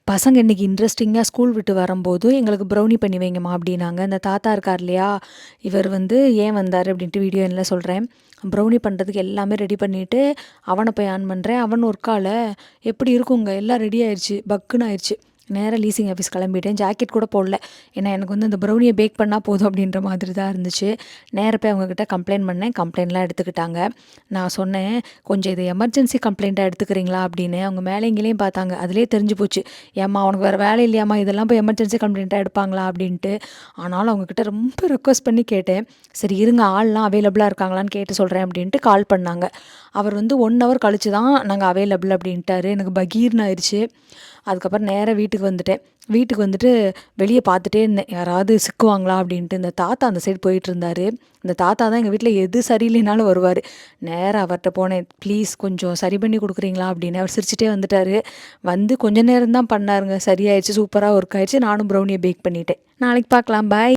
பசங்க இன்னைக்கு இன்ட்ரெஸ்டிங்கா ஸ்கூல் விட்டு வரும்போது, "எங்களுக்கு ப்ரௌனி பண்ணி வைங்கம்மா" அப்படின்னாங்க. அந்த தாத்தா இருக்கார் இல்லையா, இவர் வந்து ஏன் வந்தாரு அப்படின்ட்டு வீடியோ எண்ட்ல சொல்றேன். ப்ரௌனி பண்ணுறதுக்கு எல்லாமே ரெடி பண்ணிட்டு, அவன போய் ஆன் பண்றேன். அவன் ஒர்க்கால எப்படி இருக்குங்க, எல்லாம் ரெடி ஆயிருச்சு. பக்குன்னு ஆயிருச்சு. நேரா லீசிங் ஆஃபீஸ் கிளம்பிட்டேன். ஜாக்கெட் கூட போடல. ஏன்னா எனக்கு வந்து இந்த ப்ரௌனிய பேக் பண்ணா போதும் அப்படின்ற மாதிரி தான் இருந்துச்சு. நேரா போய் அவங்ககிட்ட கம்ப்ளைண்ட் பண்ணேன். கம்ப்ளைண்ட்லாம் எடுத்துக்கிட்டாங்க. நான் சொன்னேன், "கொஞ்சம் இது எமர்ஜென்சி கம்ப்ளைண்ட்டா எடுத்துக்கிறீங்களா?" அப்படின்னு. அவங்க மேலேயும் கீழேயும் பார்த்தாங்க. அதிலேயே தெரிஞ்சு போச்சு. "ஏம்மா உனக்கு வேறு வேலை இல்லையாம்மா? இதெல்லாம் போய் எமர்ஜென்சி கம்ப்ளைண்ட்டா எடுப்பாங்களா?" அப்படின்ட்டு. ஆனாலும் அவங்ககிட்ட ரொம்ப ரெக்வெஸ்ட் பண்ணி கேட்டேன். "சரி இருங்க, ஆள்லாம் அவைலபிளா இருக்காங்களான்னு கேட்டு சொல்றேன்" அப்படின்ட்டு கால் பண்ணாங்க. அவர் வந்து 1 ஹவர் கழிச்சு தான் நாங்க அவைலபிள் அப்படின்ட்டாரு. எனக்கு பகீர்னு ஆயிருச்சு. அதுக்கப்புறம் நேரா வீட்டுக்கு வந்துட்டேன். வீட்டுக்கு வந்துட்டு வெளிய பார்த்துட்டே இருந்தேன். யாராவது சிக்குவாங்களா அப்படின்ட்டு. இந்த தாத்தா அந்த சைடு போயிட்டுருந்தாரு. இந்த தாத்தா தான் எங்க வீட்ல எது சரியில்லைனாலும் வருவாரு. நேரா அவர்ட்ட போனேன். "ப்ளீஸ் கொஞ்சம் சரி பண்ணி குடுக்குறீங்களா?" அப்படின்னு. அவர் சிரிச்சுட்டே வந்துட்டாரு. வந்து கொஞ்ச நேரம் தான் பண்ணாருங்க. சரியாயிருச்சு. சூப்பரா ஒர்க் ஆயிருச்சு. நானும் ப்ரௌனிய பேக் பண்ணிட்டேன். நாளைக்கு பார்க்கலாம். பாய்.